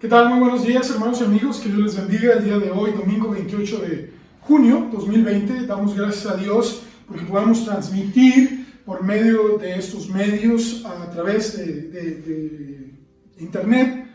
¿Qué tal? Muy buenos días, hermanos y amigos. Que Dios les bendiga el día de hoy, domingo 28 de junio 2020. Damos gracias a Dios porque podamos transmitir por medio de estos medios a través de internet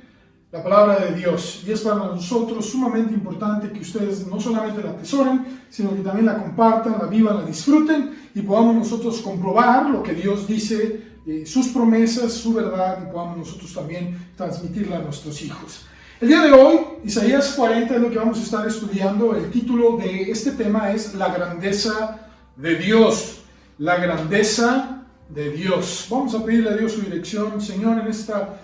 la palabra de Dios. Y es para nosotros sumamente importante que ustedes no solamente la atesoren, sino que también la compartan, la vivan, la disfruten y podamos nosotros comprobar lo que Dios dice, sus promesas, su verdad, y podamos nosotros también transmitirla a nuestros hijos. El día de hoy, Isaías 40 es lo que vamos a estar estudiando. El título de este tema es La grandeza de Dios. La grandeza de Dios. Vamos a pedirle a Dios su dirección. Señor, en esta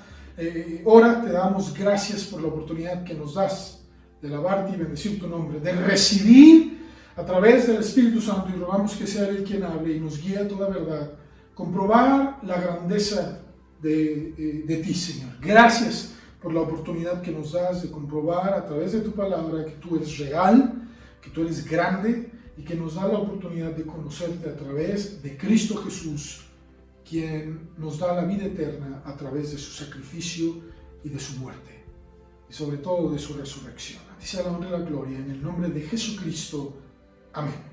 hora te damos gracias por la oportunidad que nos das de alabarte y bendecir tu nombre, de recibir a través del Espíritu Santo, y rogamos que sea Él quien hable y nos guíe a toda verdad. Comprobar la grandeza de ti, Señor. Gracias por la oportunidad que nos das de comprobar a través de tu palabra que tú eres real, que tú eres grande y que nos da la oportunidad de conocerte a través de Cristo Jesús, quien nos da la vida eterna a través de su sacrificio y de su muerte, y sobre todo de su resurrección. A ti sea la honra y la gloria, en el nombre de Jesucristo. Amén.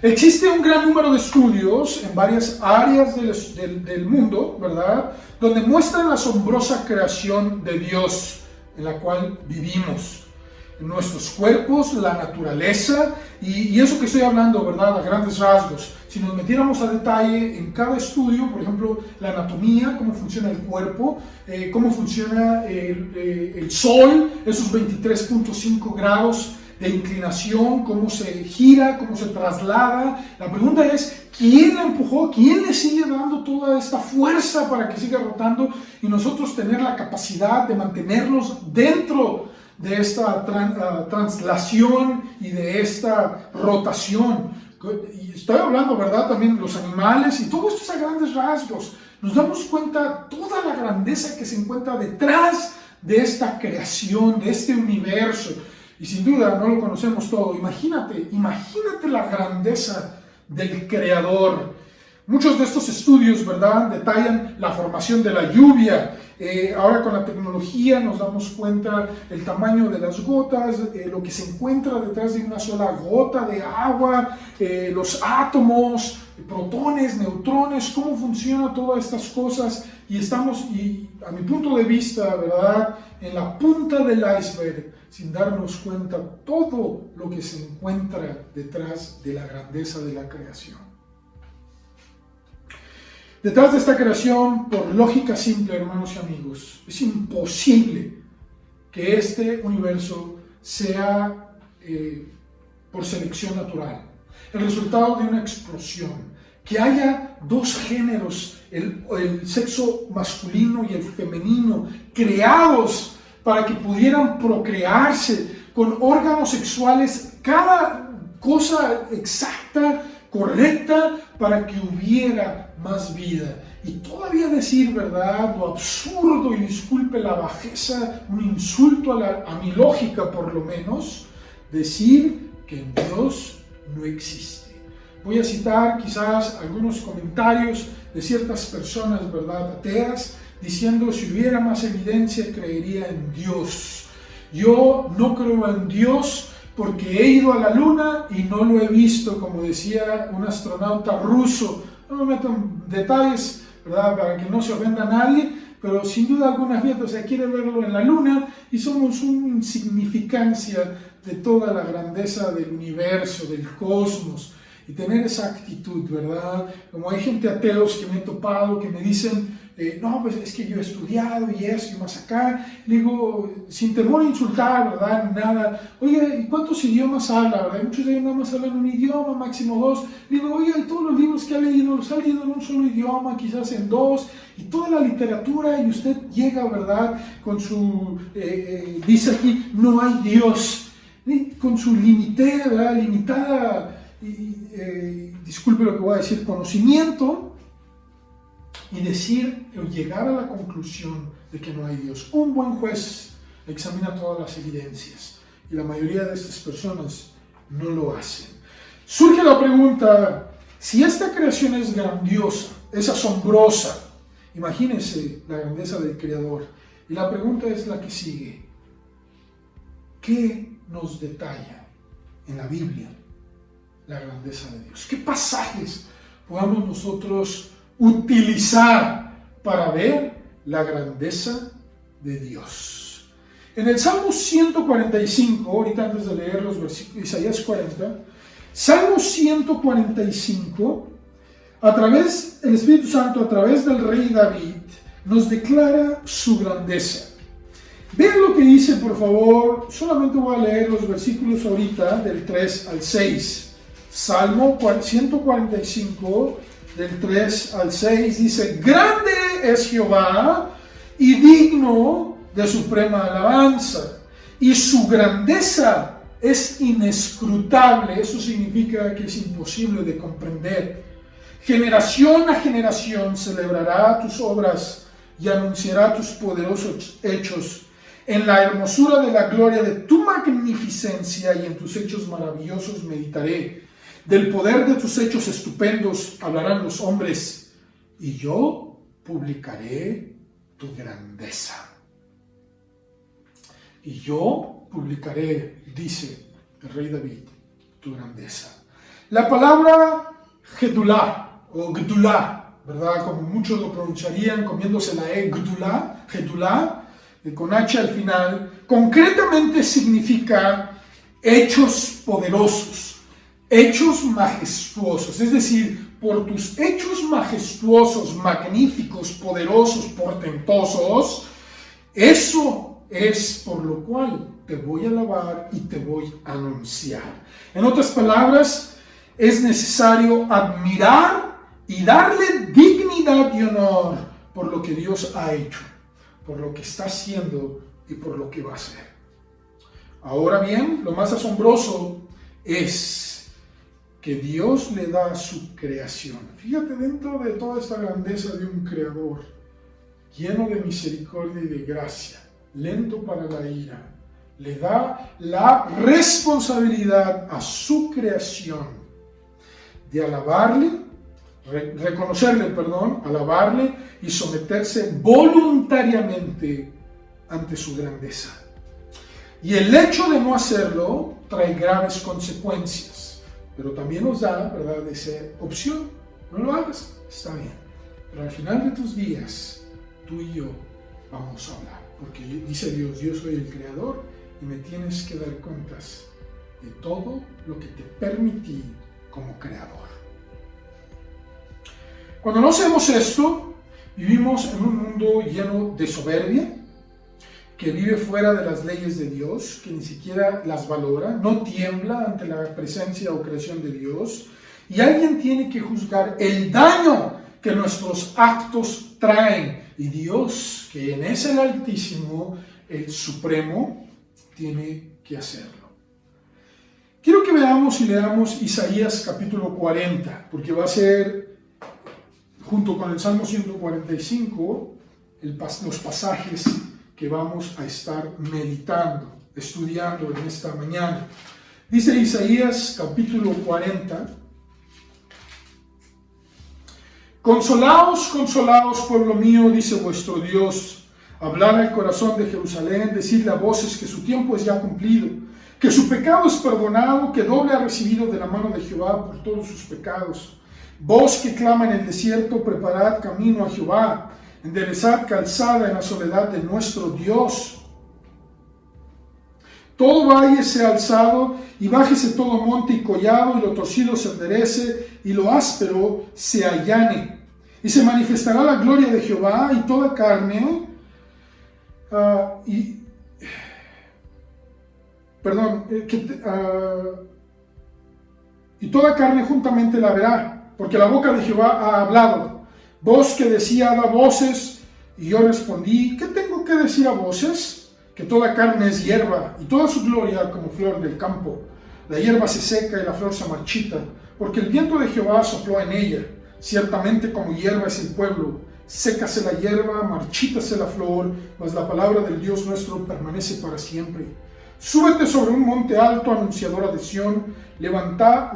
Existe un gran número de estudios en varias áreas del mundo, ¿verdad?, donde muestran la asombrosa creación de Dios en la cual vivimos. En nuestros cuerpos, la naturaleza, y eso que estoy hablando, ¿verdad?, a grandes rasgos. Si nos metiéramos a detalle en cada estudio, por ejemplo, la anatomía, cómo funciona el cuerpo, cómo funciona el sol, esos 23.5 grados de inclinación, cómo se gira, cómo se traslada. La pregunta es, ¿quién la empujó? ¿Quién le sigue dando toda esta fuerza para que siga rotando y nosotros tener la capacidad de mantenernos dentro de esta translación y de esta rotación? Y estoy hablando, ¿verdad?, también de los animales y todo esto es a grandes rasgos. Nos damos cuenta toda la grandeza que se encuentra detrás de esta creación, de este universo. Y sin duda no lo conocemos todo. Imagínate la grandeza del Creador. Muchos de estos estudios, ¿verdad?, detallan la formación de la lluvia. Ahora con la tecnología nos damos cuenta el tamaño de las gotas, lo que se encuentra detrás de una sola gota de agua, los átomos, protones, neutrones, cómo funcionan todas estas cosas. Y estamos, a mi punto de vista, ¿verdad?, en la punta del iceberg, sin darnos cuenta todo lo que se encuentra detrás de la grandeza de la creación. Detrás de esta creación, por lógica simple, hermanos y amigos, es imposible que este universo sea por selección natural, el resultado de una explosión, que haya dos géneros, el sexo masculino y el femenino, creados para que pudieran procrearse con órganos sexuales, cada cosa exacta, correcta, para que hubiera más vida. Y todavía decir, ¿verdad?, lo absurdo, y disculpe la bajeza, un insulto a mi lógica por lo menos, decir que Dios no existe. Voy a citar quizás algunos comentarios de ciertas personas, ¿verdad?, ateas, diciendo: si hubiera más evidencia, creería en Dios. Yo no creo en Dios porque he ido a la luna y no lo he visto, como decía un astronauta ruso. No me meto en detalles, ¿verdad?, para que no se ofenda a nadie, pero sin duda alguna gente, quiere verlo en la luna, y somos una insignificancia de toda la grandeza del universo, del cosmos. Y tener esa actitud, ¿verdad? Como hay gente ateos que me he topado, que me dicen, no, pues es que yo he estudiado y eso y más acá. Le digo, sin temor a insultar, ¿verdad?, nada. Oiga, ¿y cuántos idiomas habla, verdad? Muchos de ellos nada más hablan un idioma, máximo dos. Le digo, oiga, ¿y todos los libros que ha leído, los ha leído en un solo idioma, quizás en dos? Y toda la literatura, y usted llega, ¿verdad?, con su, dice aquí, no hay Dios. Con su limitada, disculpe lo que voy a decir, conocimiento, y decir o llegar a la conclusión de que no hay Dios. Un buen juez examina todas las evidencias, y la mayoría de estas personas no lo hacen. Surge la pregunta: si esta creación es grandiosa, es asombrosa, imagínense la grandeza del Creador, Y la pregunta es la que sigue. ¿Qué nos detalla en la Biblia la grandeza de Dios? ¿Qué pasajes podamos nosotros utilizar para ver la grandeza de Dios? En el Salmo 145, ahorita antes de leer los versículos, Isaías 40, Salmo 145, el Espíritu Santo, a través del rey David, nos declara su grandeza. Vean lo que dice, por favor. Solamente voy a leer los versículos ahorita, del 3 al 6. Salmo 145, del 3 al 6, dice: Grande es Jehová y digno de suprema alabanza, y su grandeza es inescrutable. Eso significa que es imposible de comprender. Generación a generación celebrará tus obras y anunciará tus poderosos hechos. En la hermosura de la gloria de tu magnificencia y en tus hechos maravillosos meditaré. Del poder de tus hechos estupendos hablarán los hombres, y yo publicaré tu grandeza. Y yo publicaré, dice el rey David, tu grandeza. La palabra Gedulá o Gdulá, ¿verdad? Como muchos lo pronunciarían comiéndose la E, Gedulá, con H al final, concretamente significa hechos poderosos, hechos majestuosos. Es decir, por tus hechos majestuosos, magníficos, poderosos, portentosos, eso es por lo cual te voy a alabar y te voy a anunciar. En otras palabras, es necesario admirar y darle dignidad y honor por lo que Dios ha hecho, por lo que está haciendo y por lo que va a hacer. Ahora bien, lo más asombroso es que Dios le da su creación. Fíjate, dentro de toda esta grandeza de un creador, lleno de misericordia y de gracia, lento para la ira, le da la responsabilidad a su creación de alabarle, alabarle y someterse voluntariamente ante su grandeza. Y el hecho de no hacerlo trae graves consecuencias, pero también nos da, ¿verdad?, esa opción. No lo hagas, está bien, pero al final de tus días, tú y yo vamos a hablar, porque dice Dios: yo soy el creador y me tienes que dar cuentas de todo lo que te permití como creador. Cuando no hacemos esto, vivimos en un mundo lleno de soberbia, que vive fuera de las leyes de Dios, que ni siquiera las valora, no tiembla ante la presencia o creación de Dios, y alguien tiene que juzgar el daño que nuestros actos traen, y Dios, que es el Altísimo, el Supremo, tiene que hacerlo. Quiero que veamos y leamos Isaías capítulo 40, porque va a ser, junto con el Salmo 145, los pasajes que vamos a estar meditando, estudiando en esta mañana. Dice Isaías capítulo 40: Consolaos, consolaos, pueblo mío, dice vuestro Dios. Hablad al corazón de Jerusalén, decidle a voces que su tiempo es ya cumplido, que su pecado es perdonado, que doble ha recibido de la mano de Jehová por todos sus pecados. Vos que clama en el desierto, preparad camino a Jehová, enderezad calzada en la soledad de nuestro Dios. Todo valle sea alzado, y bájese todo monte y collado, y lo torcido se enderece, y lo áspero se allane. Y se manifestará la gloria de Jehová, y toda carne, y toda carne juntamente la verá, porque la boca de Jehová ha hablado. Voz que decía, da voces, y yo respondí: ¿qué tengo que decir a voces? Que toda carne es hierba, y toda su gloria como flor del campo. La hierba se seca y la flor se marchita, porque el viento de Jehová sopló en ella. Ciertamente como hierba es el pueblo, sécase la hierba, marchítase la flor, mas la palabra del Dios nuestro permanece para siempre. Súbete sobre un monte alto, anunciadora de Sión, levanta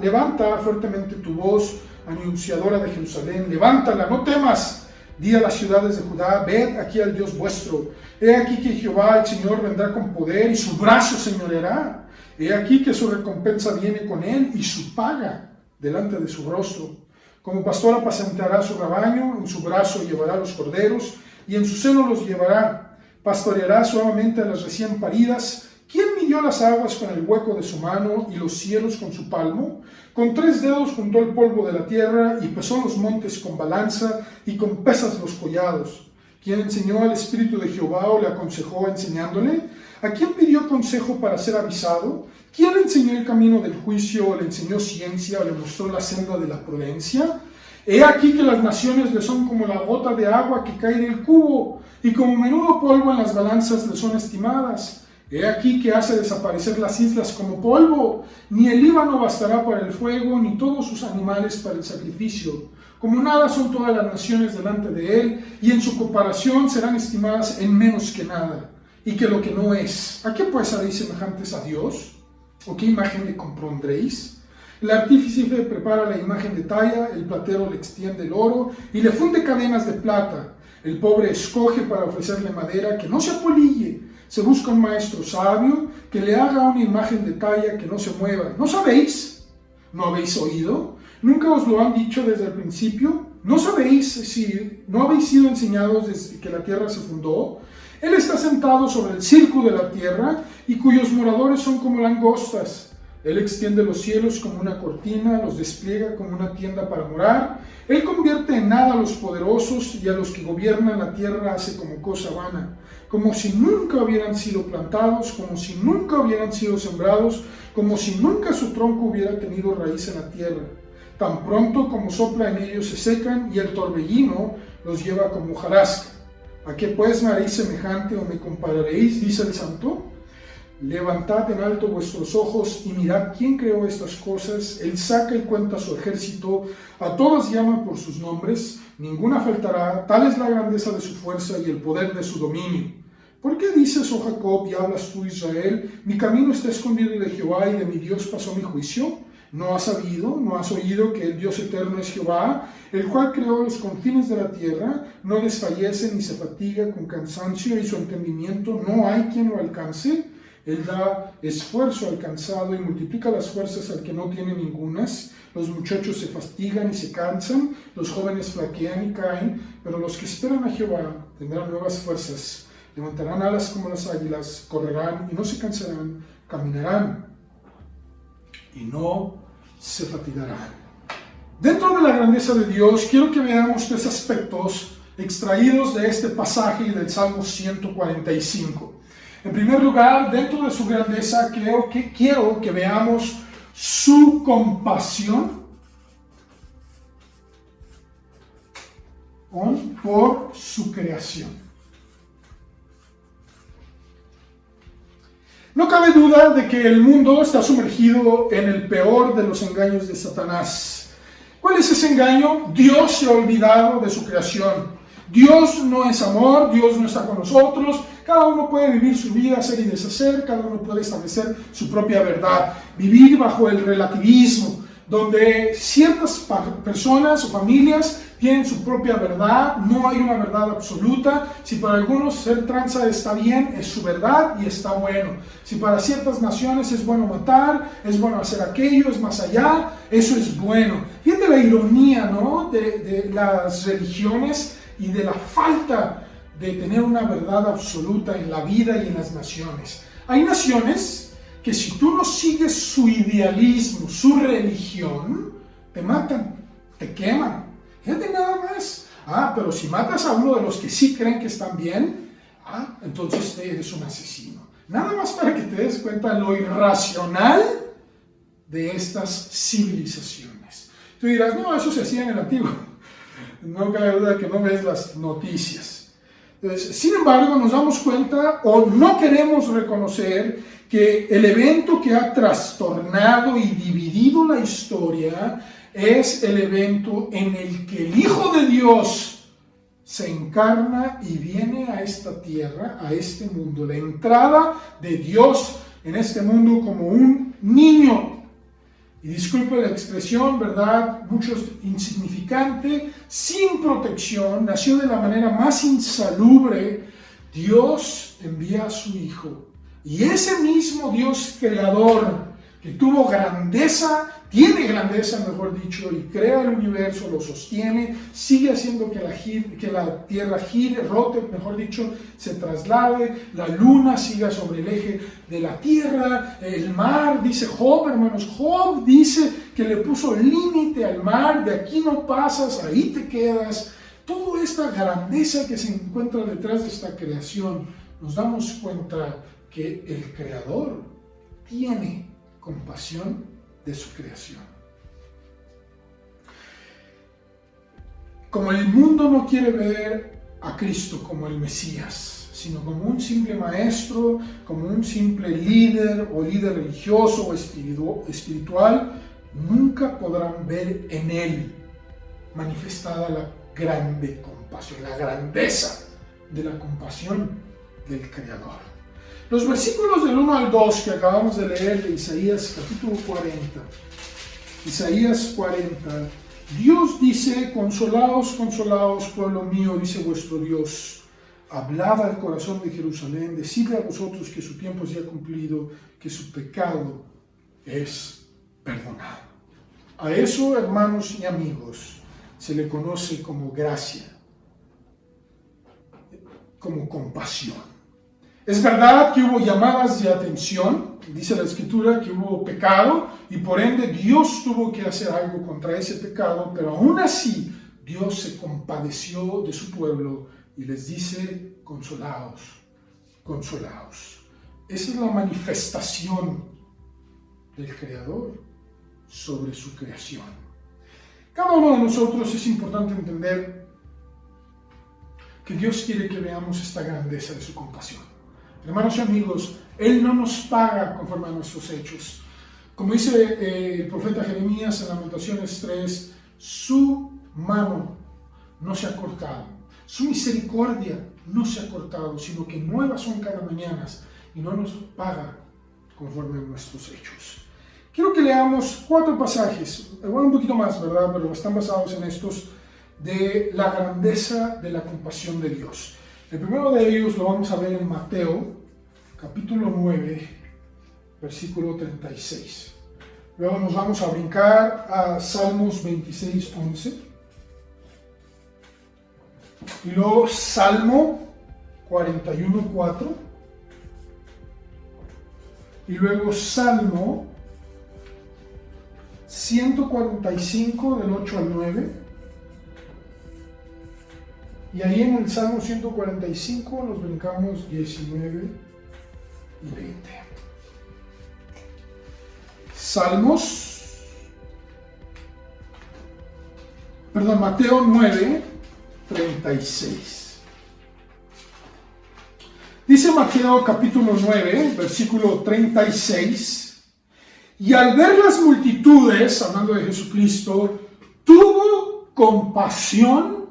fuertemente tu voz, anunciadora de Jerusalén, levántala, no temas, Di a las ciudades de Judá, ved aquí al Dios vuestro. He aquí que Jehová el Señor vendrá con poder y su brazo señoreará. He aquí que su recompensa viene con él y su paga delante de su rostro. Como pastor apacentará su rebaño, en su brazo llevará los corderos y en su seno los llevará. Pastoreará suavemente a las recién paridas. ¿Quién midió las aguas con el hueco de su mano y los cielos con su palmo? Con 3 dedos juntó el polvo de la tierra y pesó los montes con balanza y con pesas los collados. ¿Quién enseñó al Espíritu de Jehová o le aconsejó enseñándole? ¿A quién pidió consejo para ser avisado? ¿Quién le enseñó el camino del juicio o le enseñó ciencia o le mostró la senda de la prudencia? He aquí que las naciones le son como la gota de agua que cae del cubo y como menudo polvo en las balanzas le son estimadas. He aquí que hace desaparecer las islas como polvo, ni el Líbano bastará para el fuego, ni todos sus animales para el sacrificio. Como nada son todas las naciones delante de él, y en su comparación serán estimadas en menos que nada, y que lo que no es. ¿A qué pues haréis semejantes a Dios? ¿O qué imagen le compondréis? El artífice prepara la imagen de talla, el platero le extiende el oro, y le funde cadenas de plata. El pobre escoge para ofrecerle madera que no se apolille. Se busca un maestro sabio que le haga una imagen de talla que no se mueva. ¿No sabéis? ¿No habéis oído? ¿Nunca os lo han dicho desde el principio? ¿No sabéis si no habéis sido enseñados desde que la tierra se fundó? Él está sentado sobre el circo de la tierra y cuyos moradores son como langostas. Él extiende los cielos como una cortina, los despliega como una tienda para morar. Él convierte en nada a los poderosos y a los que gobiernan la tierra hace como cosa vana. Como si nunca hubieran sido plantados, como si nunca hubieran sido sembrados, como si nunca su tronco hubiera tenido raíz en la tierra. Tan pronto como sopla en ellos se secan y el torbellino los lleva como hojarasca. ¿A qué pues me haréis semejante o me compararéis? Dice el Santo. Levantad en alto vuestros ojos y mirad quién creó estas cosas. Él saca y cuenta su ejército, a todas llama por sus nombres, ninguna faltará. Tal es la grandeza de su fuerza y el poder de su dominio. ¿Por qué dices, oh Jacob, y hablas tú, Israel? Mi camino está escondido de Jehová y de mi Dios pasó mi juicio. ¿No has sabido, no has oído que el Dios eterno es Jehová, el cual creó los confines de la tierra? No desfallece ni se fatiga con cansancio y su entendimiento no hay quien lo alcance. Él da esfuerzo al cansado y multiplica las fuerzas al que no tiene ningunas. Los muchachos se fatigan y se cansan, los jóvenes flaquean y caen, pero los que esperan a Jehová tendrán nuevas fuerzas. Levantarán alas como las águilas, correrán y no se cansarán, caminarán y no se fatigarán. Dentro de la grandeza de Dios, quiero que veamos 3 aspectos extraídos de este pasaje del Salmo 145. En primer lugar, dentro de su grandeza, quiero que veamos su compasión por su creación. No cabe duda de que el mundo está sumergido en el peor de los engaños de Satanás. ¿Cuál es ese engaño? Dios se ha olvidado de su creación. Dios no es amor, Dios no está con nosotros. Cada uno puede vivir su vida, hacer y deshacer, cada uno puede establecer su propia verdad. Vivir bajo el relativismo, donde ciertas personas o familias tienen su propia verdad, no hay una verdad absoluta. Si para algunos ser tranza está bien, es su verdad y está bueno. Si para ciertas naciones es bueno matar, es bueno hacer aquello, es más allá, eso es bueno. Fíjate la ironía, ¿no?, de las religiones y de la falta de tener una verdad absoluta en la vida y en las naciones. Hay naciones que si tú no sigues su idealismo, su religión, te matan, te queman. Fíjate nada más. Pero si matas a uno de los que sí creen que están bien, entonces eres un asesino. Nada más para que te des cuenta lo irracional de estas civilizaciones. Tú dirás, no, eso se hacía en el antiguo. No cabe duda que no ves las noticias. Entonces, sin embargo, nos damos cuenta o no queremos reconocer que el evento que ha trastornado y dividido la historia es el evento en el que el Hijo de Dios se encarna y viene a esta tierra, a este mundo. La entrada de Dios en este mundo como un niño. y disculpe la expresión, ¿verdad? Muchos insignificante, sin protección, nació de la manera más insalubre, Dios envía a su Hijo. Y ese mismo Dios creador, que tuvo grandeza, tiene grandeza, mejor dicho, y crea el universo, lo sostiene, sigue haciendo que la Tierra gire, rote, mejor dicho, se traslade, la luna siga sobre el eje de la Tierra, el mar, dice Job, hermanos, Job dice que le puso límite al mar, de aquí no pasas, ahí te quedas. Toda esta grandeza que se encuentra detrás de esta creación, nos damos cuenta que el Creador tiene compasión de su creación. Como el mundo no quiere ver a Cristo como el Mesías, sino como un simple maestro, como un simple líder o líder religioso o espiritual, nunca podrán ver en él manifestada la grande compasión, la grandeza de la compasión del Creador. Los versículos del 1 al 2 que acabamos de leer de Isaías capítulo 40, Isaías 40, Dios dice: consolaos, consolaos, pueblo mío, dice vuestro Dios. Hablad al corazón de Jerusalén, decidle a vosotros que su tiempo se ha cumplido, que su pecado es perdonado. A eso, hermanos y amigos, se le conoce como gracia, como compasión. Es verdad que hubo llamadas de atención, dice la Escritura que hubo pecado y por ende Dios tuvo que hacer algo contra ese pecado, pero aún así Dios se compadeció de su pueblo y les dice: consolaos, consolaos. Esa es la manifestación del Creador sobre su creación. Cada uno de nosotros es importante entender que Dios quiere que veamos esta grandeza de su compasión. Hermanos y amigos, Él no nos paga conforme a nuestros hechos. Como dice el profeta Jeremías en Lamentaciones 3, su mano no se ha cortado, su misericordia no se ha cortado, sino que nuevas son cada mañana y no nos paga conforme a nuestros hechos. Quiero que leamos 4 pasajes, igual un poquito más, ¿verdad? Pero están basados en estos, de la grandeza de la compasión de Dios. El primero de ellos lo vamos a ver en Mateo, capítulo 9, versículo 36. Luego nos vamos a brincar a Salmos 26, 11. Y luego Salmo 41, 4. Y luego Salmo 145, del 8 al 9. Y ahí en el Salmo 145 nos brincamos 19 y 20. Mateo 9, 36. Dice Mateo capítulo 9, versículo 36. Y al ver las multitudes, hablando de Jesucristo, tuvo compasión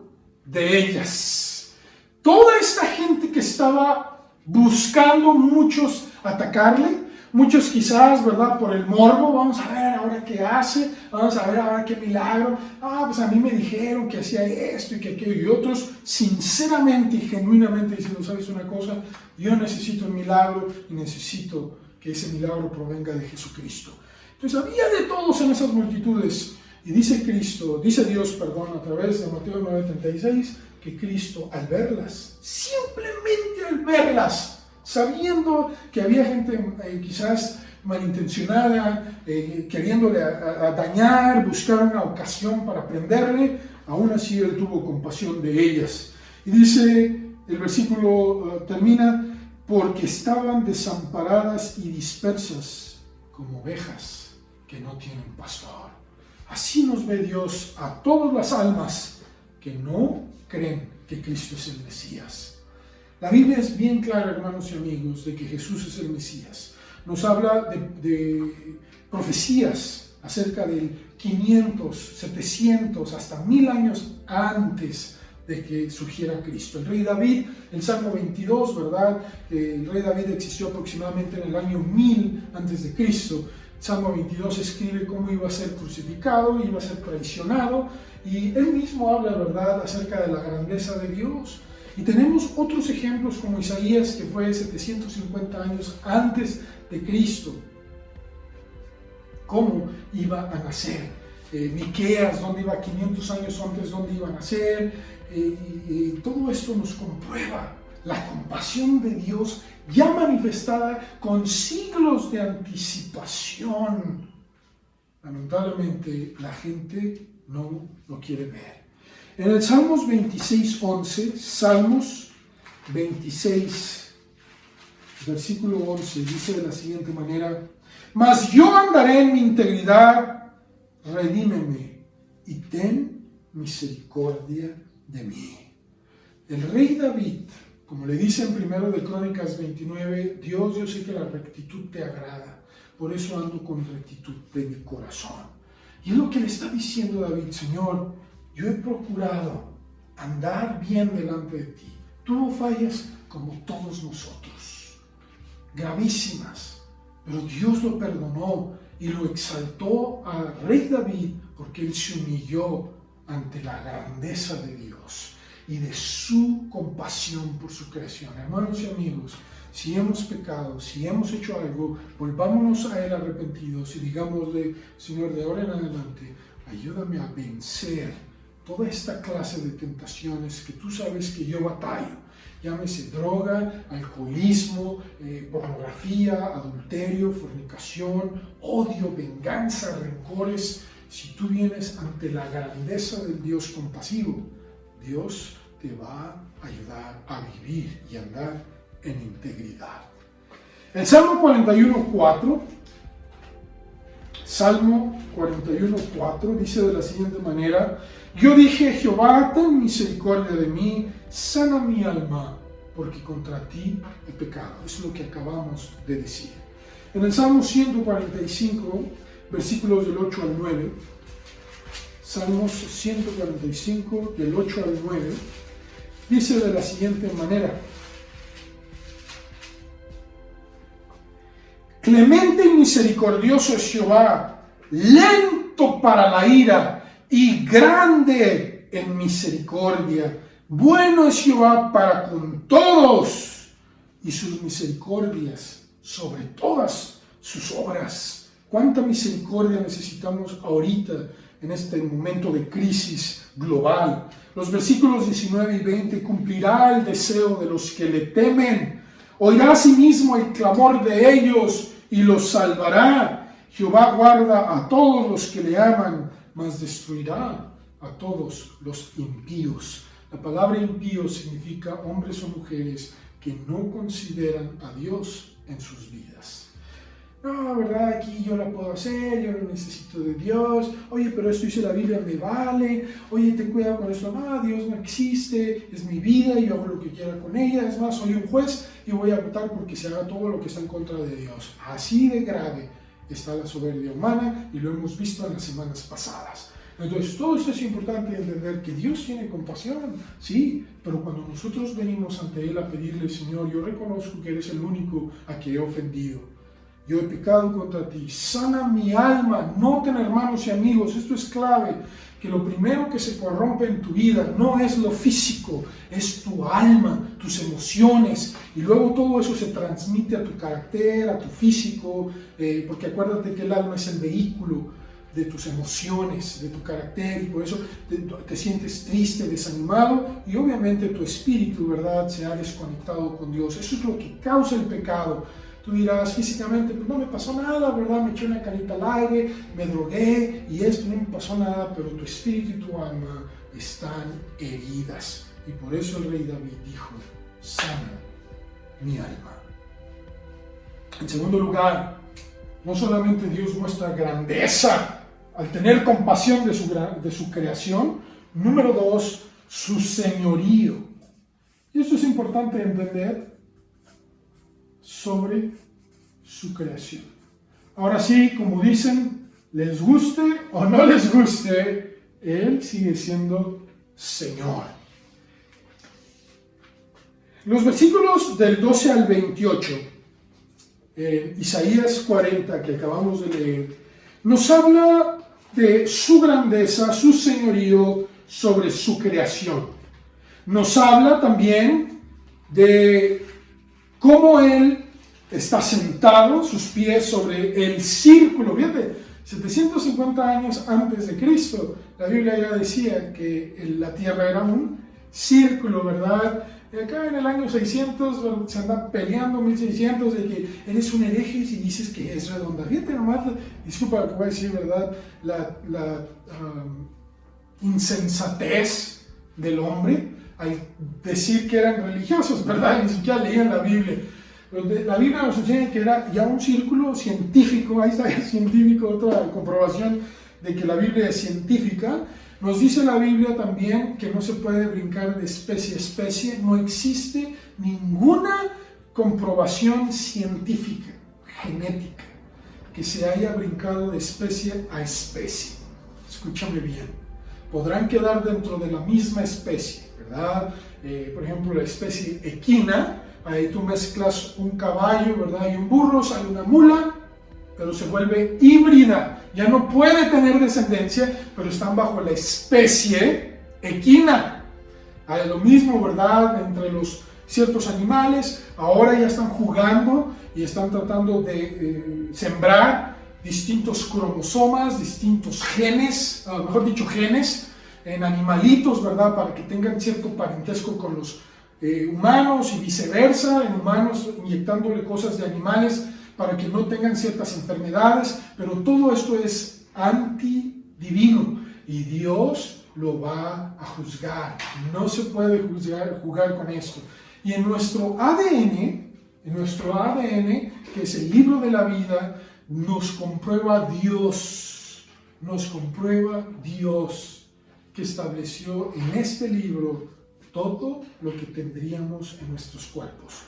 de ellas. Toda esta gente que estaba buscando muchos atacarle, muchos quizás, ¿verdad? Por el morbo, vamos a ver ahora qué hace, vamos a ver ahora qué milagro. Pues a mí me dijeron que hacía esto y que aquello, y otros sinceramente y genuinamente diciendo: ¿sabes una cosa? Yo necesito un milagro y necesito que ese milagro provenga de Jesucristo. Entonces había de todos en esas multitudes. Y dice Dios, a través de Mateo 9:36, que Cristo al verlas, simplemente al verlas, sabiendo que había gente quizás malintencionada, queriéndole a dañar, buscar una ocasión para prenderle, aún así Él tuvo compasión de ellas. Y dice, el versículo termina: porque estaban desamparadas y dispersas como ovejas que no tienen pastor. Así nos ve Dios a todas las almas que no creen que Cristo es el Mesías. La Biblia es bien clara, hermanos y amigos, de que Jesús es el Mesías. Nos habla de profecías acerca del 500, 700, hasta 1000 años antes de que surgiera Cristo. El rey David, el Salmo 22, ¿verdad? El rey David existió aproximadamente en el año 1000 antes de Cristo. Salmo 22 escribe cómo iba a ser crucificado, iba a ser traicionado, y él mismo habla, ¿verdad?, acerca de la grandeza de Dios. Y tenemos otros ejemplos como Isaías, que fue 750 años antes de Cristo, cómo iba a nacer. Miqueas, donde iba 500 años antes, donde iba a nacer. Todo esto nos comprueba la compasión de Dios ya manifestada con siglos de anticipación. Lamentablemente la gente no lo quiere ver. En el Salmos 26:11, Salmos 26, versículo 11, dice de la siguiente manera: mas yo andaré en mi integridad, redímeme y ten misericordia de mí. El rey David, como le dice en 1 de Crónicas 29, Dios, yo sé que la rectitud te agrada, por eso ando con rectitud de mi corazón. Y es lo que le está diciendo David: Señor, yo he procurado andar bien delante de ti. Tú no fallas como todos nosotros, gravísimas, pero Dios lo perdonó y lo exaltó al rey David porque él se humilló ante la grandeza de Dios y de su compasión por su creación. Hermanos y amigos, si hemos pecado, si hemos hecho algo, volvámonos a él arrepentidos y digámosle: Señor, de ahora en adelante, ayúdame a vencer toda esta clase de tentaciones que tú sabes que yo batallo. Llámese droga, alcoholismo, pornografía, adulterio, fornicación, odio, venganza, rencores. Si tú vienes ante la grandeza del Dios compasivo, Dios te va a ayudar a vivir y andar en integridad. El Salmo 41:4, Salmo 41:4 dice de la siguiente manera: yo dije, Jehová, ten misericordia de mí, sana mi alma, porque contra ti he pecado. Eso es lo que acabamos de decir. En el Salmo 145, versículos del 8 al 9, Salmos 145, del 8 al 9, dice de la siguiente manera: clemente y misericordioso es Jehová, lento para la ira y grande en misericordia. Bueno es Jehová para con todos, y sus misericordias sobre todas sus obras. ¿Cuánta misericordia necesitamos ahorita en este momento de crisis global? Los versículos 19 y 20: cumplirá el deseo de los que le temen, oirá asimismo el clamor de ellos y los salvará. Jehová guarda a todos los que le aman, mas destruirá a todos los impíos. La palabra impío significa hombres o mujeres que no consideran a Dios en sus vidas. No, ¿verdad? Aquí yo la puedo hacer, yo no necesito de Dios. Oye, pero esto dice la Biblia, me vale. Oye, ten cuidado con esto. No, Dios no existe, es mi vida y yo hago lo que quiera con ella. Es más, soy un juez y voy a votar porque se haga todo lo que está en contra de Dios. Así de grave está la soberbia humana y lo hemos visto en las semanas pasadas. Entonces, todo esto es importante entender que Dios tiene compasión, sí, pero cuando nosotros venimos ante Él a pedirle: Señor, yo reconozco que eres el único a que he ofendido, yo he pecado contra ti, sana mi alma. Noten, hermanos y amigos, esto es clave, que lo primero que se corrompe en tu vida no es lo físico, es tu alma, tus emociones, y luego todo eso se transmite a tu carácter, a tu físico, porque acuérdate que el alma es el vehículo de tus emociones, de tu carácter, y por eso te sientes triste, desanimado, y obviamente tu espíritu, ¿verdad?, se ha desconectado con Dios. Eso es lo que causa el pecado. Tú dirás: físicamente, pues no me pasó nada, ¿verdad? Me eché una carita al aire, me drogué y esto, no me pasó nada, pero tu espíritu y tu alma están heridas. Y por eso el rey David dijo: sana mi alma. En segundo lugar, no solamente Dios muestra grandeza al tener compasión de su creación. Número 2, su señorío. Y esto es importante entender sobre su creación. Ahora sí, como dicen, les guste o no les guste, Él sigue siendo Señor. Los versículos del 12 al 28 Isaías 40, que acabamos de leer, nos habla de su grandeza, su señorío sobre su creación. Nos habla también de cómo Él está sentado, sus pies sobre el círculo. Fíjate, 750 años antes de Cristo, la Biblia ya decía que la tierra era un círculo, ¿verdad? Y acá en el año 600 se andan peleando, 1600, de que eres un hereje y dices que es redonda. Fíjate nomás, disculpa lo que voy a decir, ¿verdad? La insensatez del hombre al decir que eran religiosos, ¿verdad? Ni siquiera leían la Biblia. La Biblia nos enseña que era ya un círculo científico. Ahí está el científico, otra comprobación de que la Biblia es científica. Nos dice la Biblia también que no se puede brincar de especie a especie. No existe ninguna comprobación científica, genética, que se haya brincado de especie a especie. Escúchame bien. Podrán quedar dentro de la misma especie, ¿verdad? Por ejemplo, la especie equina, ahí tú mezclas un caballo, ¿verdad? Y un burro, sale una mula, pero se vuelve híbrida. Ya no puede tener descendencia, pero están bajo la especie equina. Hay lo mismo, ¿verdad? Entre los ciertos animales, ahora ya están jugando y están tratando de sembrar distintos cromosomas, distintos genes, mejor dicho genes, en animalitos, ¿verdad? Para que tengan cierto parentesco con los humanos y viceversa, en humanos inyectándole cosas de animales para que no tengan ciertas enfermedades, pero todo esto es antidivino y Dios lo va a juzgar. No se puede jugar con esto. Y en nuestro ADN, que es el libro de la vida, nos comprueba Dios, que estableció en este libro todo lo que tendríamos en nuestros cuerpos.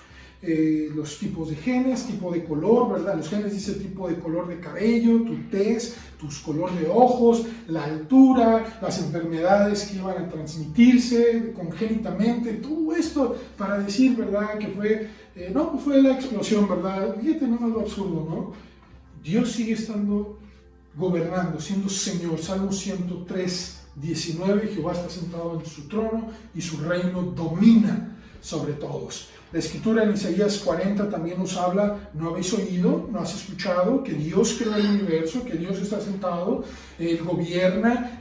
Los tipos de genes, tipo de color, ¿verdad? Los genes dice tipo de color de cabello, tu tez, tus color de ojos, la altura, las enfermedades que iban a transmitirse congénitamente, todo esto para decir, ¿verdad? Que fue, pues fue la explosión, ¿verdad? Fíjate, no es lo absurdo, ¿no? Dios sigue estando gobernando, siendo Señor. Salmo 103, 19, Jehová está sentado en su trono y su reino domina sobre todos. La escritura en Isaías 40 también nos habla, no habéis oído, no has escuchado, que Dios creó el universo, que Dios está sentado, gobierna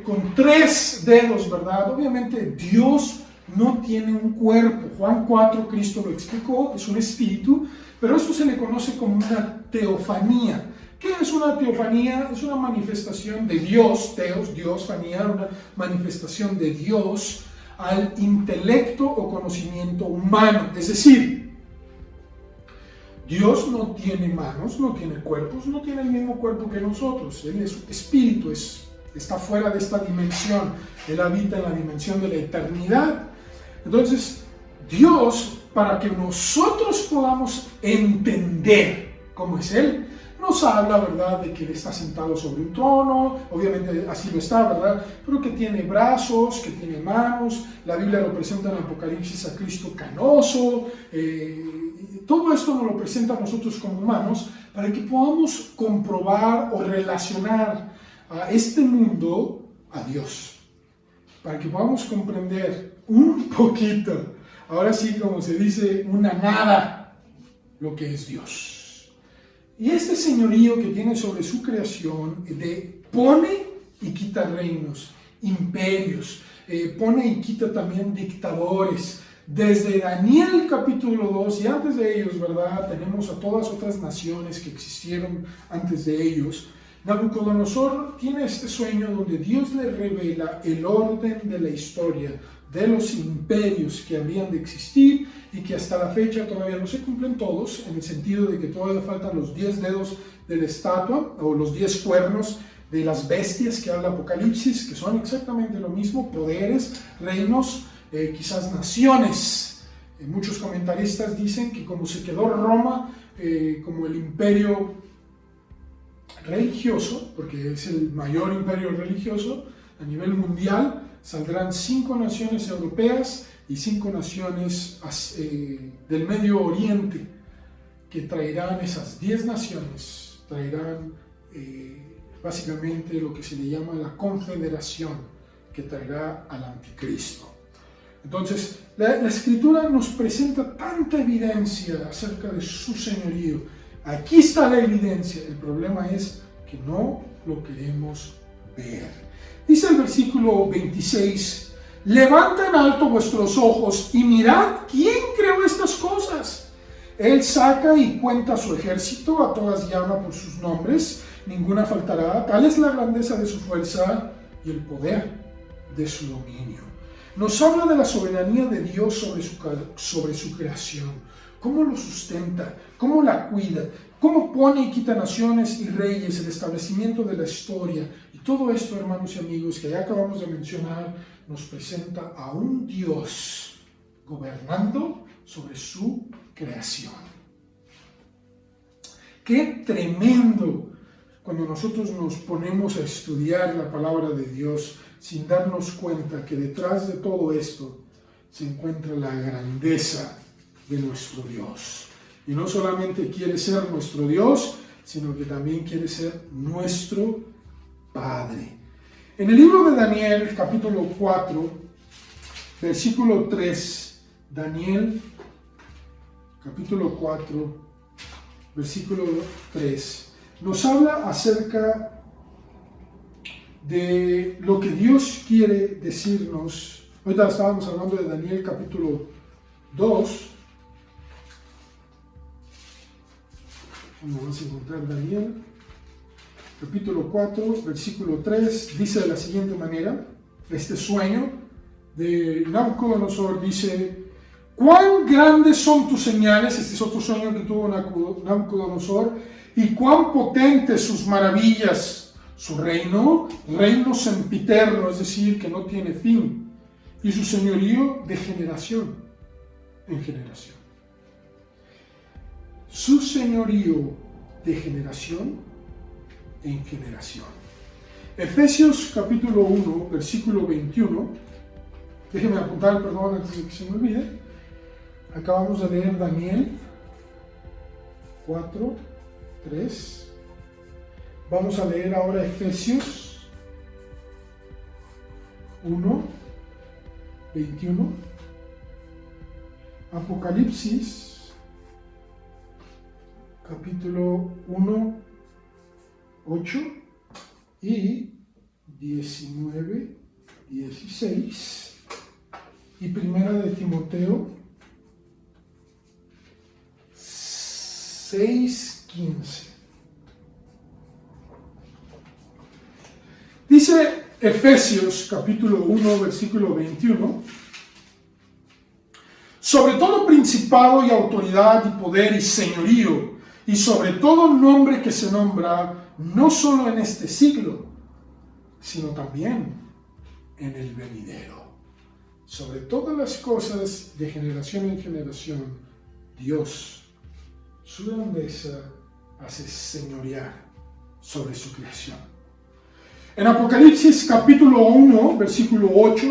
con 3 dedos, ¿verdad? Obviamente Dios no tiene un cuerpo. Juan 4, Cristo lo explicó, es un espíritu, pero esto se le conoce como una teofanía. ¿Qué es una teofanía? Es una manifestación de Dios, teos, Dios, fanía, una manifestación de Dios al intelecto o conocimiento humano. Es decir, Dios no tiene manos, no tiene cuerpos, no tiene el mismo cuerpo que nosotros. Él es espíritu, está fuera de esta dimensión. Él habita en la dimensión de la eternidad. Entonces, Dios, para que nosotros podamos entender cómo es Él, nos habla, ¿verdad?, de que Él está sentado sobre un trono, obviamente así lo está, ¿verdad?, pero que tiene brazos, que tiene manos. La Biblia lo presenta en Apocalipsis a Cristo canoso. Todo esto nos lo presenta a nosotros como humanos para que podamos comprobar o relacionar a este mundo a Dios, para que podamos comprender un poquito, ahora sí como se dice, una nada, lo que es Dios. Y este señorío que tiene sobre su creación pone y quita reinos, imperios, pone y quita también dictadores. Desde Daniel capítulo 2 y antes de ellos, ¿verdad? Tenemos a todas otras naciones que existieron antes de ellos. Nabucodonosor tiene este sueño donde Dios le revela el orden de la historia, de los imperios que habrían de existir y que hasta la fecha todavía no se cumplen todos, en el sentido de que todavía faltan los 10 dedos de la estatua o los 10 cuernos de las bestias que habla Apocalipsis, que son exactamente lo mismo, poderes, reinos, quizás naciones. Muchos comentaristas dicen que como se quedó Roma como el imperio religioso, porque es el mayor imperio religioso a nivel mundial, saldrán 5 naciones europeas y 5 naciones del Medio Oriente, que traerán esas 10 naciones, traerán básicamente lo que se le llama la confederación, que traerá al anticristo. Entonces, la Escritura nos presenta tanta evidencia acerca de su señorío. Aquí está la evidencia, el problema es que no lo queremos ver. Dice el versículo 26, levantad en alto vuestros ojos y mirad quién creó estas cosas. Él saca y cuenta su ejército, a todas llama por sus nombres, ninguna faltará. Tal es la grandeza de su fuerza y el poder de su dominio. Nos habla de la soberanía de Dios sobre su creación, cómo lo sustenta, cómo la cuida, cómo pone y quita naciones y reyes, el establecimiento de la historia. Y todo esto, hermanos y amigos, que ya acabamos de mencionar, nos presenta a un Dios gobernando sobre su creación. ¡Qué tremendo! Cuando nosotros nos ponemos a estudiar la palabra de Dios sin darnos cuenta que detrás de todo esto se encuentra la grandeza de nuestro Dios. Y no solamente quiere ser nuestro Dios, sino que también quiere ser nuestro Padre. En el libro de Daniel, capítulo 4, versículo 3, Daniel, capítulo 4, versículo 3, nos habla acerca de lo que Dios quiere decirnos. Ahorita estábamos hablando de Daniel capítulo 2. Vamos a encontrar Daniel capítulo 4, versículo 3. Dice de la siguiente manera, este sueño de Nabucodonosor dice: cuán grandes son tus señales, este es otro sueño que tuvo Nabucodonosor, y cuán potentes sus maravillas. Su reino sempiterno, es decir, que no tiene fin, y su señorío de generación en generación. Su señorío de generación en generación. Efesios capítulo 1, versículo 21. Déjenme apuntar, perdón, antes de que se me olvide. Acabamos de leer Daniel 4, 3. Vamos a leer ahora Efesios 1, 21. Apocalipsis capítulo 1, 8 y 19, 16. Y primera de Timoteo 6, 15. Dice Efesios capítulo 1, versículo 21, sobre todo principado y autoridad y poder y señorío, y sobre todo nombre que se nombra no solo en este siglo, sino también en el venidero. Sobre todas las cosas de generación en generación, Dios, su grandeza, hace señorear sobre su creación. En Apocalipsis capítulo 1, versículo 8,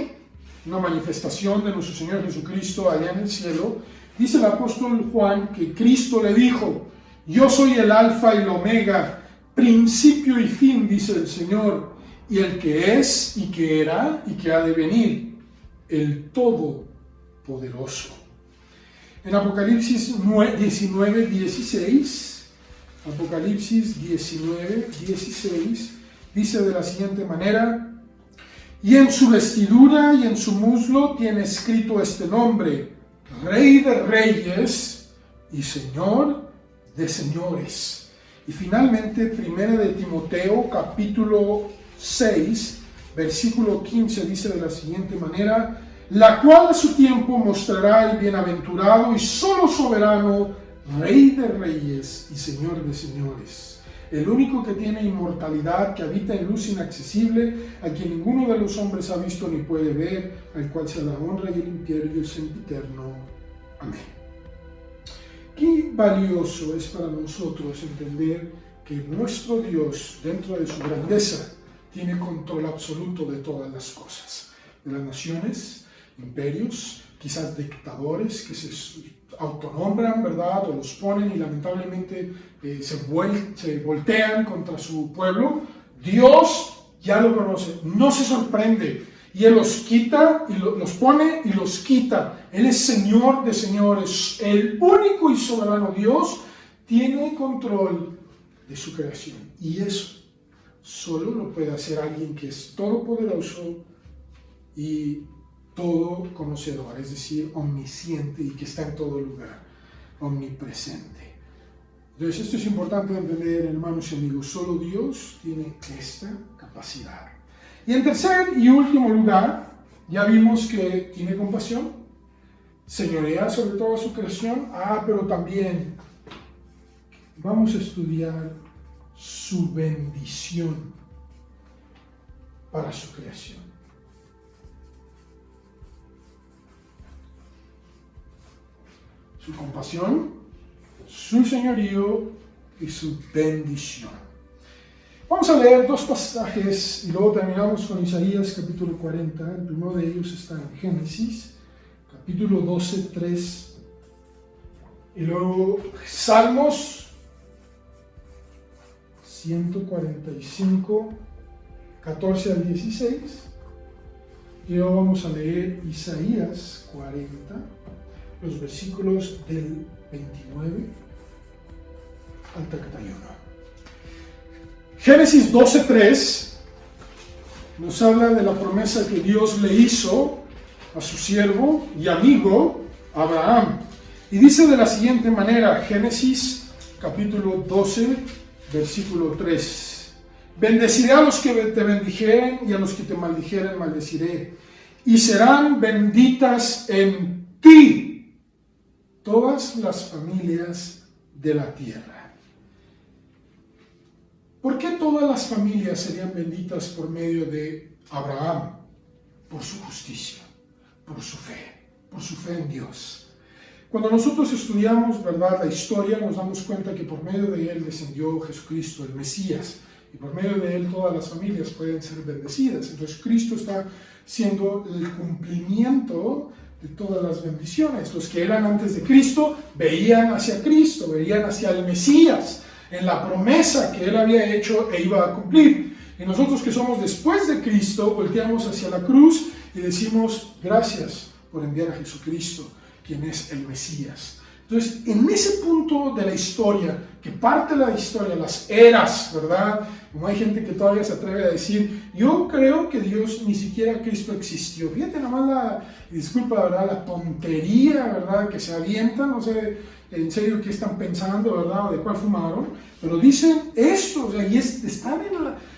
una manifestación de nuestro Señor Jesucristo allá en el cielo, dice el apóstol Juan que Cristo le dijo: yo soy el alfa y el omega, principio y fin, dice el Señor, y el que es y que era y que ha de venir, el Todopoderoso. En Apocalipsis 19, 16, Apocalipsis 19, 16, dice de la siguiente manera: y en su vestidura y en su muslo tiene escrito este nombre: Rey de Reyes y Señor de Señores. Y finalmente, primera de Timoteo, capítulo 6, versículo 15, dice de la siguiente manera: la cual a su tiempo mostrará el bienaventurado y solo soberano, Rey de Reyes y Señor de Señores. El único que tiene inmortalidad, que habita en luz inaccesible, a quien ninguno de los hombres ha visto ni puede ver, al cual sea la honra y el imperio sempiterno. Amén. Qué valioso es para nosotros entender que nuestro Dios, dentro de su grandeza, tiene control absoluto de todas las cosas, de las naciones, imperios, quizás dictadores que se autonombran, ¿verdad? O los ponen y lamentablemente se voltean contra su pueblo. Dios ya lo conoce, no se sorprende. Y Él los quita, y los pone y los quita. Él es Señor de señores. El único y soberano Dios tiene control de su creación. Y eso solo lo puede hacer alguien que es todopoderoso y todo conocedor, es decir, omnisciente y que está en todo lugar, omnipresente. Entonces esto es importante entender, hermanos y amigos, solo Dios tiene esta capacidad. Y en tercer y último lugar, ya vimos que tiene compasión, señorea sobre toda su creación, pero también vamos a estudiar su bendición para su creación. Su compasión, su señorío y su bendición. Vamos a leer dos pasajes y luego terminamos con Isaías capítulo 40. El primero de ellos está en Génesis, capítulo 12, 3. Y luego Salmos 145, 14 al 16. Y luego vamos a leer Isaías 40, los versículos del 29 al 31. Génesis 12:3 nos habla de la promesa que Dios le hizo a su siervo y amigo Abraham. Y dice de la siguiente manera, Génesis capítulo 12, versículo 3. Bendeciré a los que te bendijeren y a los que te maldijeren maldeciré. Y serán benditas en ti todas las familias de la tierra. ¿Por qué todas las familias serían benditas por medio de Abraham? Por su justicia, por su fe en Dios. Cuando nosotros estudiamos, ¿verdad?, la historia, nos damos cuenta que por medio de él descendió Jesucristo, el Mesías, y por medio de él todas las familias pueden ser bendecidas. Entonces Cristo está siendo el cumplimiento de todas las bendiciones. Los que eran antes de Cristo veían hacia Cristo, veían hacia el Mesías, en la promesa que Él había hecho e iba a cumplir. Y nosotros que somos después de Cristo, volteamos hacia la cruz y decimos, gracias por enviar a Jesucristo, quien es el Mesías. Entonces, en ese punto de la historia, que parte la historia, las eras, ¿verdad? Como hay gente que todavía se atreve a decir, yo creo que Dios, ni siquiera Cristo existió. Fíjate nomás disculpa, ¿verdad?, la tontería, ¿verdad?, que se avientan, no sé en serio qué están pensando, ¿verdad?, o de cuál fumaron, pero dicen esto, o sea, y están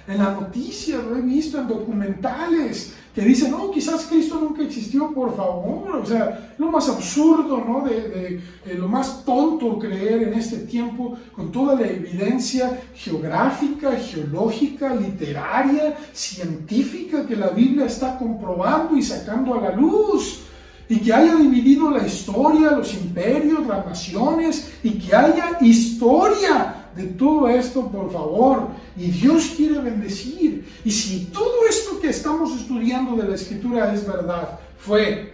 en la noticia, lo he visto en documentales, que dicen, no, quizás Cristo nunca existió, por favor, o sea, lo más absurdo, ¿no?, de lo más tonto creer en este tiempo, con toda la evidencia geográfica, geológica, literaria, científica que la Biblia está comprobando y sacando a la luz. Y que haya dividido la historia, los imperios, las naciones, y que haya historia de todo esto, por favor. Y Dios quiere bendecir. Y si todo esto que estamos estudiando de la Escritura es verdad,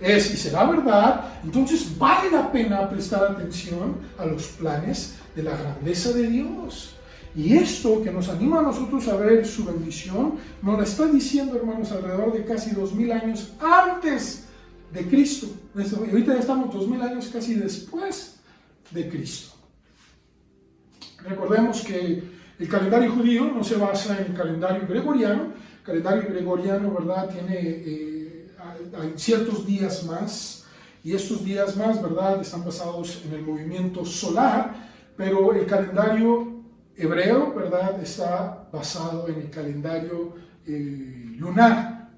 es y será verdad, entonces vale la pena prestar atención a los planes de la grandeza de Dios. Y esto que nos anima a nosotros a ver su bendición, nos lo está diciendo, hermanos, alrededor de casi 2000 años antes de Cristo. Y ahorita ya estamos 2000 años casi después de Cristo. Recordemos que el calendario judío no se basa en el calendario gregoriano. El calendario gregoriano, ¿verdad?, tiene hay ciertos días más, y estos días más, ¿verdad?, están basados en el movimiento solar, pero el calendario hebreo, ¿verdad?, está basado en el calendario lunar.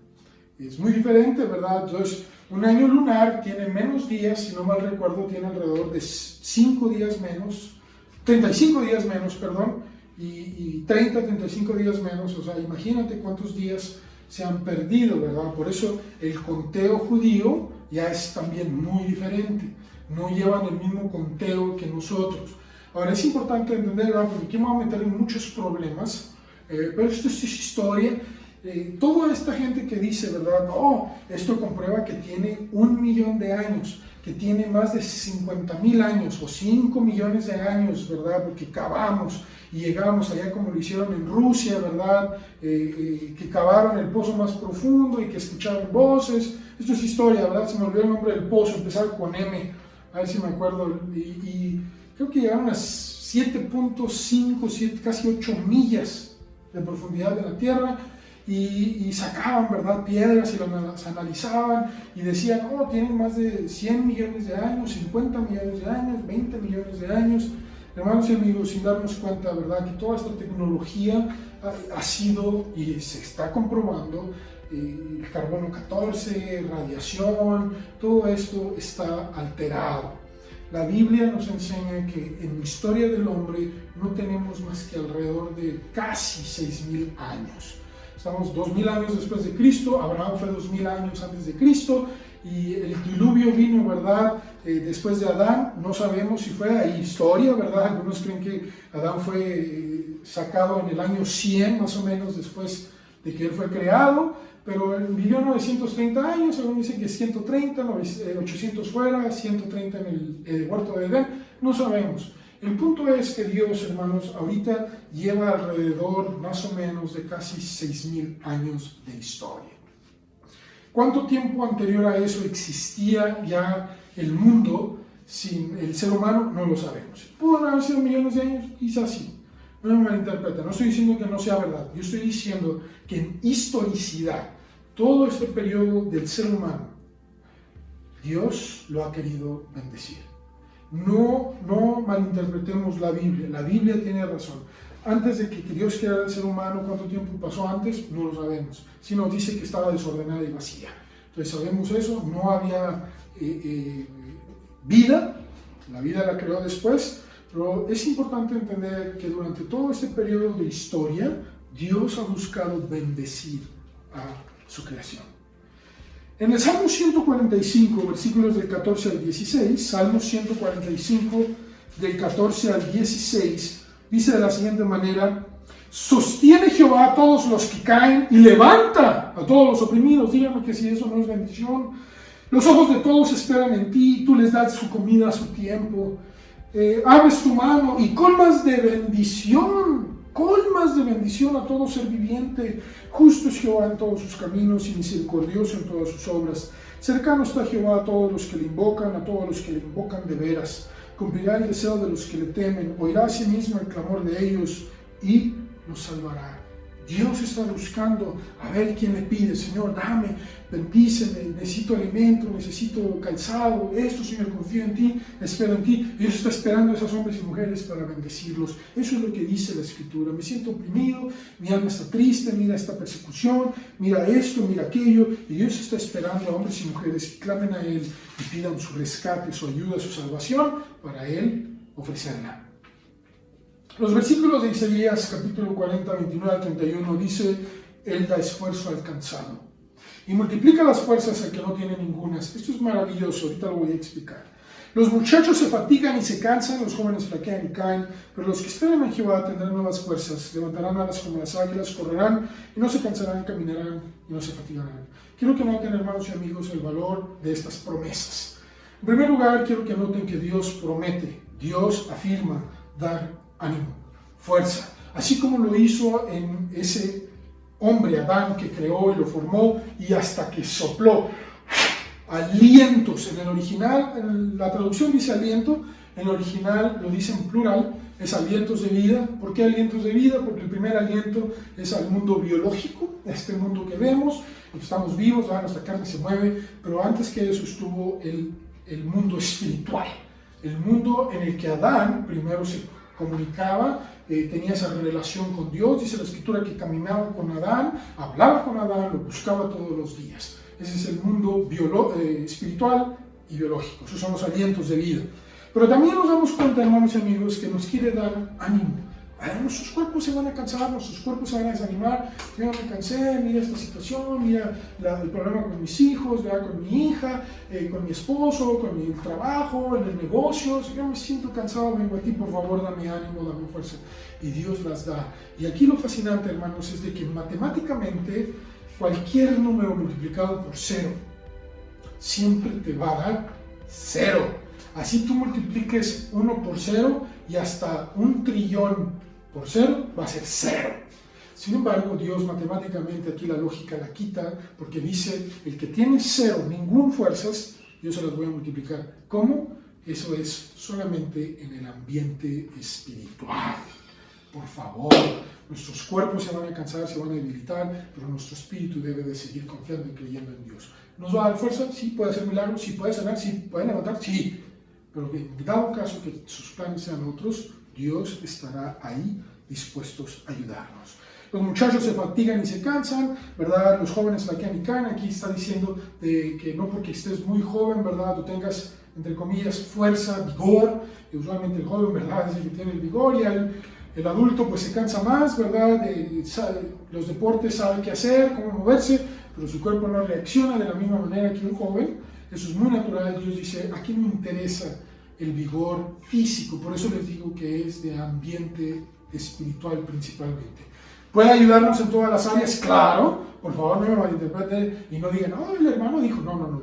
Es muy diferente, ¿verdad? Entonces, un año lunar tiene menos días, si no mal recuerdo, tiene alrededor de 35 días menos, y 35 días menos, o sea, imagínate cuántos días se han perdido, ¿verdad? Por eso el conteo judío ya es también muy diferente, no llevan el mismo conteo que nosotros. Ahora, es importante entender, ¿verdad?, porque aquí me voy a meter en muchos problemas, pero esto es historia. toda esta gente que dice, ¿verdad? No, esto comprueba que tiene 1 millón de años, que tiene más de 50,000 años o 5 millones de años, ¿verdad? Porque cavamos y llegamos allá como lo hicieron en Rusia, ¿verdad? Que cavaron el pozo más profundo y que escucharon voces. Esto es historia, ¿verdad? Se me olvidó el nombre del pozo, empezaba con M, a ver si me acuerdo. Y creo que llegaron a 7.5, casi 8 millas de profundidad de la Tierra. Y sacaban, ¿verdad?, piedras y las analizaban y decían, oh, tienen más de 100 millones de años, 50 millones de años, 20 millones de años. Hermanos y amigos, sin darnos cuenta, ¿verdad?, que toda esta tecnología ha sido y se está comprobando, el carbono 14, radiación, todo esto está alterado. La Biblia nos enseña que en la historia del hombre no tenemos más que alrededor de casi 6,000 años. Estamos 2,000 años después de Cristo, Abraham fue 2,000 años antes de Cristo, y el diluvio vino, ¿verdad?, después de Adán. No sabemos si fue, hay historia, ¿verdad? Algunos creen que Adán fue sacado en el año 100, más o menos, después de que él fue creado, pero él vivió 930 años, algunos dicen que 130, 800 fuera, 130 en el huerto de Edén, no sabemos. El punto es que Dios, hermanos, ahorita lleva alrededor más o menos de casi 6,000 años de historia. ¿Cuánto tiempo anterior a eso existía ya el mundo sin el ser humano? No lo sabemos. ¿Pudo haber sido millones de años? Quizás sí. No me malinterpreten, no estoy diciendo que no sea verdad. Yo estoy diciendo que en historicidad, todo este periodo del ser humano, Dios lo ha querido bendecir. No malinterpretemos la Biblia tiene razón. Antes de que Dios creara el ser humano, ¿cuánto tiempo pasó antes? No lo sabemos. Si nos dice que estaba desordenada y vacía. Entonces sabemos eso, no había vida, la vida la creó después, pero es importante entender que durante todo este periodo de historia, Dios ha buscado bendecir a su creación. En el Salmo 145, versículos del 14 al 16, Salmo 145, del 14 al 16, dice de la siguiente manera: sostiene Jehová a todos los que caen y levanta a todos los oprimidos. Dígame que si eso no es bendición. Los ojos de todos esperan en ti, tú les das su comida a su tiempo. Abres tu mano y colmas de bendición a todo ser viviente. Justo es Jehová en todos sus caminos y misericordioso en todas sus obras. Cercano está Jehová a todos los que le invocan, a todos los que le invocan de veras. Cumplirá el deseo de los que le temen, oirá a sí mismo el clamor de ellos y los salvará. Dios está buscando a ver quién le pide: Señor, dame, bendíceme, necesito alimento, necesito calzado, esto, Señor, confío en ti, espero en ti. Dios está esperando a esos hombres y mujeres para bendecirlos. Eso es lo que dice la Escritura. Me siento oprimido, mi alma está triste, mira esta persecución, mira esto, mira aquello, y Dios está esperando a hombres y mujeres que clamen a Él y pidan su rescate, su ayuda, su salvación, para Él ofrecerla. Los versículos de Isaías, capítulo 40, 29 al 31, dice: Él da esfuerzo al cansado y multiplica las fuerzas al que no tiene ningunas. Esto es maravilloso, ahorita lo voy a explicar. Los muchachos se fatigan y se cansan, los jóvenes flaquean y caen, pero los que esperan en Jehová tendrán nuevas fuerzas, levantarán alas como las águilas, correrán y no se cansarán, caminarán y no se fatigarán. Quiero que noten, hermanos y amigos, el valor de estas promesas. En primer lugar, quiero que noten que Dios promete, Dios afirma dar ánimo, fuerza, así como lo hizo en ese hombre Adán que creó y lo formó, y hasta que sopló alientos. En el original, en la traducción dice aliento, en el original lo dice en plural, es alientos de vida. ¿Por qué alientos de vida? Porque el primer aliento es al mundo biológico, este mundo que vemos, estamos vivos, nuestra carne se mueve, pero antes que eso estuvo el mundo espiritual, el mundo en el que Adán primero se comunicaba, tenía esa relación con Dios. Dice la Escritura que caminaba con Adán, hablaba con Adán, lo buscaba todos los días. Ese es el mundo espiritual y biológico. Esos son los alientos de vida. Pero también nos damos cuenta, hermanos y amigos, que nos quiere dar ánimo, Nuestros cuerpos se van a cansar, nuestros cuerpos se van a desanimar. Yo me cansé, mira esta situación, mira el problema con mis hijos, ¿verdad? Con mi hija, con mi esposo, con mi trabajo, en el negocio. Si yo me siento cansado, vengo a ti, por favor, dame ánimo, dame fuerza. Y Dios las da. Y aquí lo fascinante, hermanos, es de que matemáticamente cualquier número multiplicado por 0 siempre te va a dar 0. Así tú multipliques 1 por 0 y hasta 1.000.000.000 por 0 va a ser 0. Sin embargo, Dios matemáticamente aquí la lógica la quita porque dice, el que tiene 0, ningún fuerzas, yo se las voy a multiplicar. ¿Cómo? Eso es solamente en el ambiente espiritual. Por favor, nuestros cuerpos se van a cansar, se van a debilitar, pero nuestro espíritu debe de seguir confiando y creyendo en Dios. ¿Nos va a dar fuerza? Sí. ¿Puede hacer milagros? Sí. ¿Puede sanar? Sí. ¿Puede levantar? Sí. Pero en dado caso que sus planes sean otros, Dios estará ahí dispuestos a ayudarnos. Los muchachos se fatigan y se cansan, ¿verdad? Los jóvenes flaquean y caen. Aquí está diciendo que no porque estés muy joven, ¿verdad? Tú tengas, entre comillas, fuerza, vigor. Y usualmente el joven, ¿verdad? Es el que tiene el vigor, y el adulto pues se cansa más, ¿verdad? Los deportes saben qué hacer, cómo moverse, pero su cuerpo no reacciona de la misma manera que un joven. Eso es muy natural. Dios dice, aquí no interesa el vigor físico, por eso les digo que es de ambiente espiritual principalmente. ¿Puede ayudarnos en todas las áreas? Claro, por favor no me malinterpreten y no digan, el hermano dijo, no.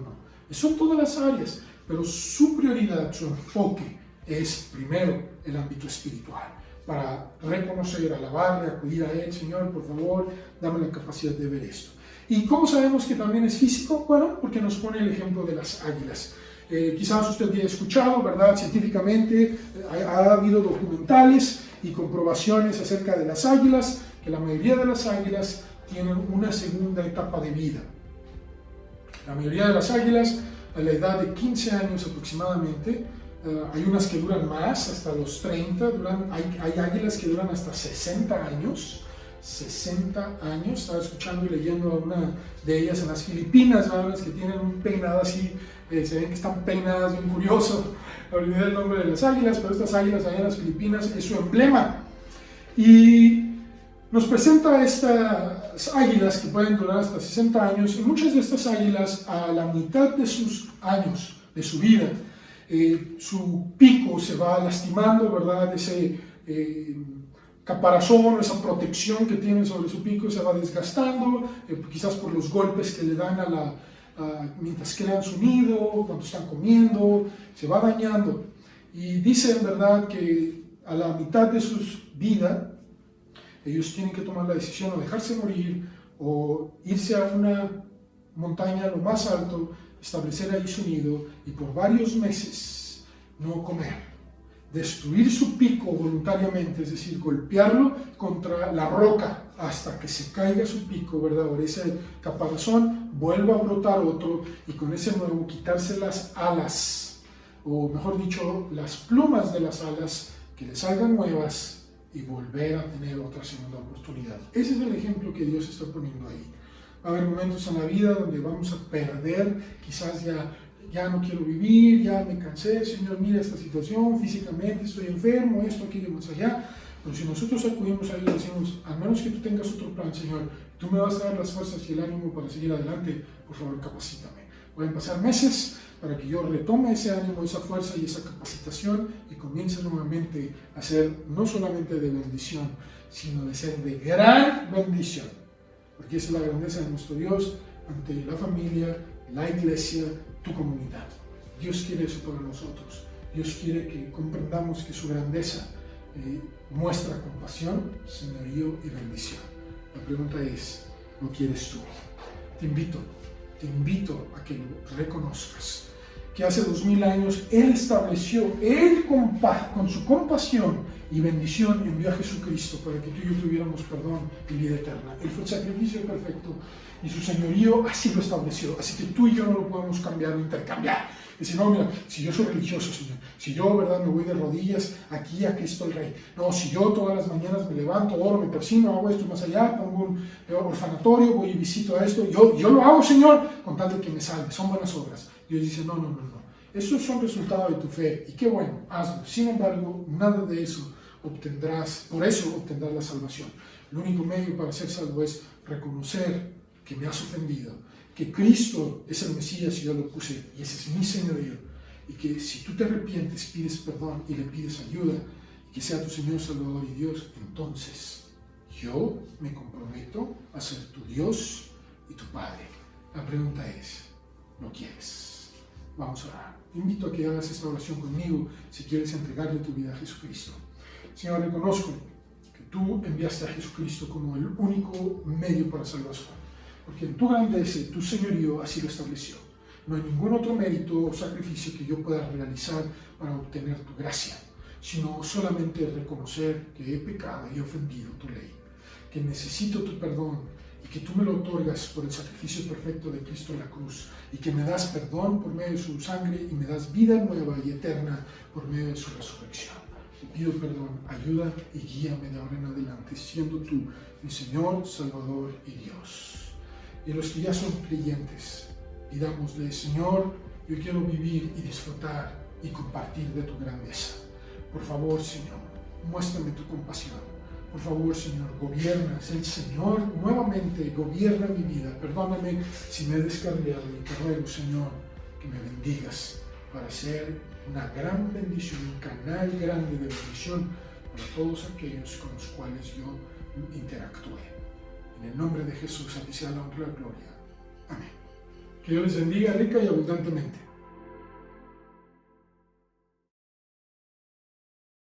Son todas las áreas, pero su prioridad, su enfoque es primero el ámbito espiritual, para reconocer, alabarle, acudir a Él. Señor, por favor, dame la capacidad de ver esto. ¿Y cómo sabemos que también es físico? Bueno, porque nos pone el ejemplo de las águilas. Quizás usted haya escuchado, ¿verdad? Científicamente ha habido documentales y comprobaciones acerca de las águilas, que la mayoría de las águilas tienen una segunda etapa de vida. La mayoría de las águilas, a la edad de 15 años aproximadamente, hay unas que duran más, hasta los 30, hay águilas que duran hasta 60 años. 60 años, estaba escuchando y leyendo a una de ellas en las Filipinas, ¿verdad? Las que tienen un peinado así, se ven que están peinadas, bien curioso, olvidé el nombre de las águilas, pero estas águilas allá en las Filipinas es su emblema. Y nos presenta estas águilas que pueden durar hasta 60 años, y muchas de estas águilas a la mitad de sus años, de su vida, su pico se va lastimando, ¿verdad? Ese caparazón, esa protección que tiene sobre su pico se va desgastando, quizás por los golpes que le dan mientras crean su nido, cuando están comiendo, se va dañando. Y dicen, ¿verdad?, que a la mitad de su vida ellos tienen que tomar la decisión o dejarse morir o irse a una montaña lo más alto, establecer ahí su nido y por varios meses no comer. Destruir su pico voluntariamente, es decir, golpearlo contra la roca hasta que se caiga su pico, ¿verdad? O ese caparazón, vuelva a brotar otro y con ese nuevo quitarse las alas, o mejor dicho, las plumas de las alas, que le salgan nuevas y volver a tener otra segunda oportunidad. Ese es el ejemplo que Dios está poniendo ahí. Va a haber momentos en la vida donde vamos a perder, quizás ya no quiero vivir, ya me cansé, Señor, mira esta situación, físicamente estoy enfermo, esto, aquí, más allá. Pero si nosotros acudimos a Él y decimos, al menos que tú tengas otro plan, Señor, tú me vas a dar las fuerzas y el ánimo para seguir adelante, por favor, capacítame. Pueden pasar meses para que yo retome ese ánimo, esa fuerza y esa capacitación y comience nuevamente a ser no solamente de bendición, sino de ser de gran bendición. Porque esa es la grandeza de nuestro Dios ante la familia, la iglesia, tu comunidad. Dios quiere eso para nosotros. Dios quiere que comprendamos que su grandeza muestra compasión, señorío y bendición. La pregunta es, ¿lo quieres tú? Te invito a que lo reconozcas. Que hace 2000 años Él estableció, con su compasión y bendición, envió a Jesucristo para que tú y yo tuviéramos perdón y vida eterna. Él fue el sacrificio perfecto y su señorío así lo estableció. Así que tú y yo no lo podemos cambiar o intercambiar. Decir, no, mira, si yo soy religioso, Señor, si yo, ¿verdad?, me voy de rodillas aquí a Cristo el Rey. No, si yo todas las mañanas me levanto, oro, me persino, hago esto más allá, pongo un orfanatorio, voy y visito a esto. Yo lo hago, Señor, con tal de que me salve. Son buenas obras. Dios dice, no. Esos son resultados de tu fe. Y qué bueno, hazlo. Sin embargo, nada de eso por eso obtendrás la salvación. El único medio para ser salvo es reconocer que me has ofendido, que Cristo es el Mesías y yo lo puse, y ese es mi señorío, y que si tú te arrepientes, pides perdón y le pides ayuda, y que sea tu Señor, Salvador y Dios, entonces yo me comprometo a ser tu Dios y tu Padre. La pregunta es, ¿lo quieres? Vamos a orar. Te invito a que hagas esta oración conmigo si quieres entregarle tu vida a Jesucristo. Señor, reconozco que tú enviaste a Jesucristo como el único medio para salvación, porque en tu grandeza y tu señorío así lo estableció. No hay ningún otro mérito o sacrificio que yo pueda realizar para obtener tu gracia, sino solamente reconocer que he pecado y he ofendido tu ley, que necesito tu perdón y que tú me lo otorgas por el sacrificio perfecto de Cristo en la cruz, y que me das perdón por medio de su sangre y me das vida nueva y eterna por medio de su resurrección. Te pido perdón, ayuda y guíame de ahora en adelante, siendo tú mi Señor, Salvador y Dios. Y a los que ya son creyentes, pidámosle, Señor, yo quiero vivir y disfrutar y compartir de tu grandeza. Por favor, Señor, muéstrame tu compasión. Por favor, Señor, gobierna, el Señor nuevamente gobierna mi vida. Perdóname si me he descarriado y te ruego, Señor, que me bendigas para ser una gran bendición, un canal grande de bendición para todos aquellos con los cuales yo interactúe. En el nombre de Jesús, a ti sea la honra y la gloria. Amén. Que Dios les bendiga rica y abundantemente.